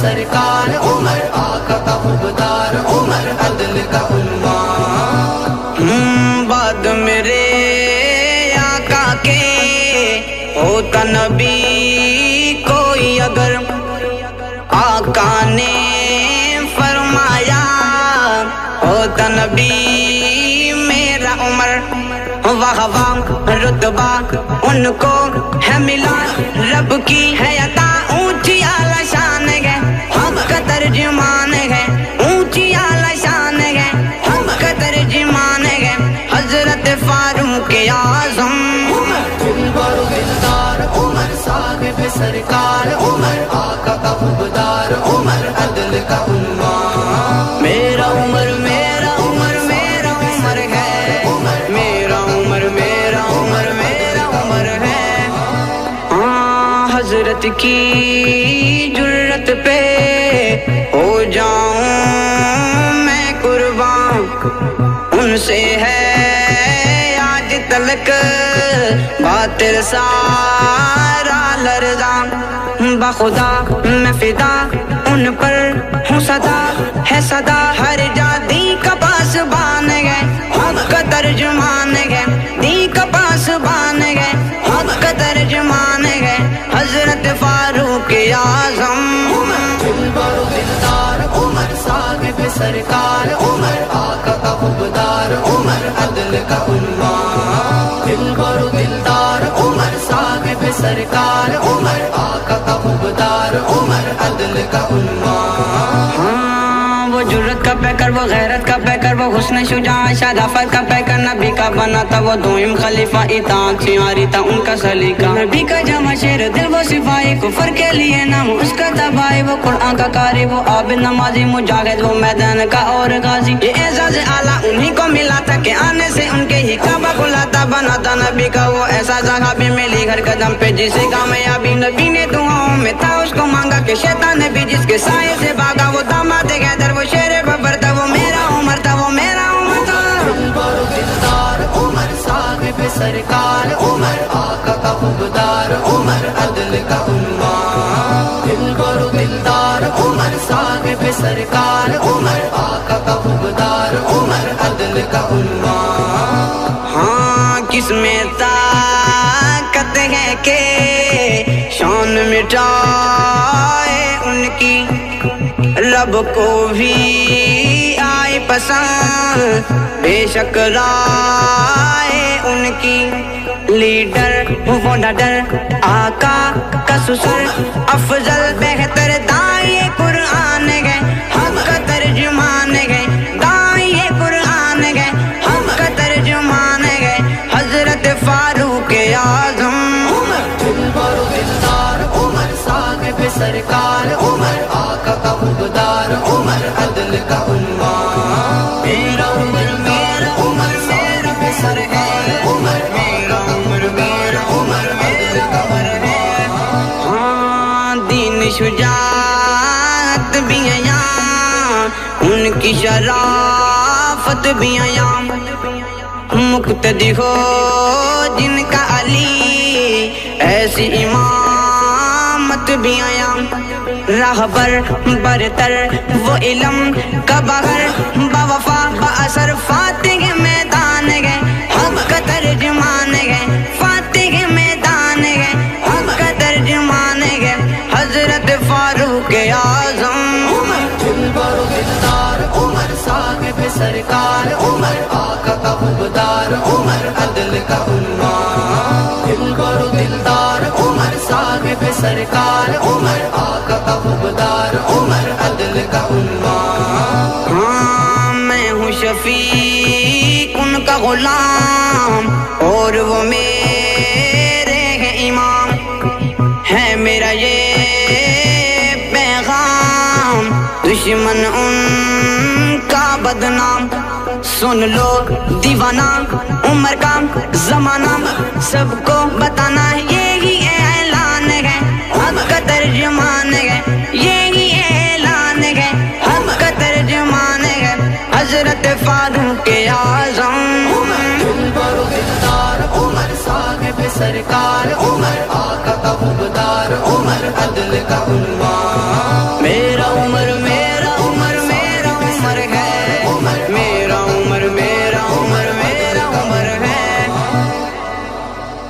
سرکار عمر آقا کا خوبدار عمر عدل کا عنوان بعد میرے آقا کے ہوتا نبی کوئی اگر آقا نے فرمایا ہوتا نبی میرا عمر واہ واہ رتبہ ان کو ہے ملا رب کی ہے عطا اونچی اعلیٰ شان ہے حق کا ترجمان ہے اونچی اعلیٰ شان ہے حق کا ترجمان ہے حضرت فاروق اعظم عمر دلبر و دلدار عمر صاحب سرکار عمر آقا کا خوبدار عمر عدل کا عنوان میرا عمر میرا عمر میرا عمر ہے میرا عمر میرا عمر میرا عمر ہے حضرت کی جرت پہ ہو جاؤں میں قربان ان سے ہے آج تلک باطل سارا لرزاں بخدا میں فدا ان پر ہوں صدا ہے صدا ہر جا دی کا پاسبان ہے حق کا ترجمان ہے دی کا پاسبان ہے حق کا ترجمان ہے حضرت فاروق اعظم عمر دلبر و دلدار عمر صاحب سرکار عمر آقا کا خوبدار عمر عدل کا عنوان دلبر و دلدار عمر صاحب سرکار عمر آقا کا خوبدار عمر عدل کا عنوان وہ جرت کا پیکر وہ غیرت کا پیکر وہ حسن شجاع شرافت کا پیکر نبی کا بنا تھا وہ دوئم خلیفہ اطاعت سے آری تھا ان کا سلیقہ نبی کا جمع شیر دل وہ صفائی کفر کے لیے نام اس کا تباہی وہ قرآن کا قاری وہ عابد نمازی مجاہد وہ میدان کا اور غازی یہ اعزاز اعلیٰ انہی کو ملا تھا کہ آنے سے ان کے ہی کعبہ کھلا تھا بنا تھا نبی کا وہ ایسا صحابی ملی ہر قدم پہ جسے کامیابی نبی نے دعاؤں میں تھا اس کو مانگا کہ شیطان نے بھی جس کے سائے سے بھاگا وہ داماد حیدر وہ شیر ببر تھا وہ میرا عمر تھا وہ میرا عمر تھا دلبر و دلدار عمر صاحب سرکار عمر آقا کا خوبدار عمر عدل کا عنوان دلبر و دلدار عمر صاحب سرکار عمر آقا کا خوبدار عمر عدل کا عنوان کس میں طاقت ہے کہ شان مٹائے ان کی رب کو بھی آئے پسند بے شک رائے ان کی لیڈر وہ ڈر آقا کا سسر افضل بہتر دائی قرآن ہے حق کا ترجمان ہے دائی قرآن ہے حق کا ترجمان ہے حضرت فاروق اعظم عمر دلبر و دلدار عمر صاحب سرکار عمر آقا کا خوبدار عمر عدل کا عنوان میرا عمر میرا عمر صاحب سرکار عمر میرا عمر میرا عمر عدل کا عنوان دین شجاعت بھی آیا ان کی شرافت بھی آیا مقتدی ہو جن کا علی ایسی امامت بھی آیا راہبر برتر وہ علم کا بغیر باوفا باثر فاتح میدان ہے حق کا ترجمان ہے فاتح میدان ہے حق کا ترجمان ہے حضرت فاروق اعظم عمر دلبر و دلدار عمر صاحب سرکار عمر آقا کا خوبدار عمر عدل کا عنوان دلبر و دلدار عمر صاحب سرکار عمر آقا کا خوبدار عمر عدل کا عنوان میں ہوں شفیق ان کا غلام اور وہ میرے ہیں امام ہے میرا یہ پیغام دشمن ان کا بدنام سن لو دیوانہ عمر کا زمانہ سب کو بتانا یہی اعلان ہے حق کا ترجمان ہے یہی اعلان ہے حق کا ترجمان ہے حضرت فاروق اعظم عمر دلبر و دلدار عمر صاحب سرکار عمر آقا کا خوبدار عمر عدل کا عنوان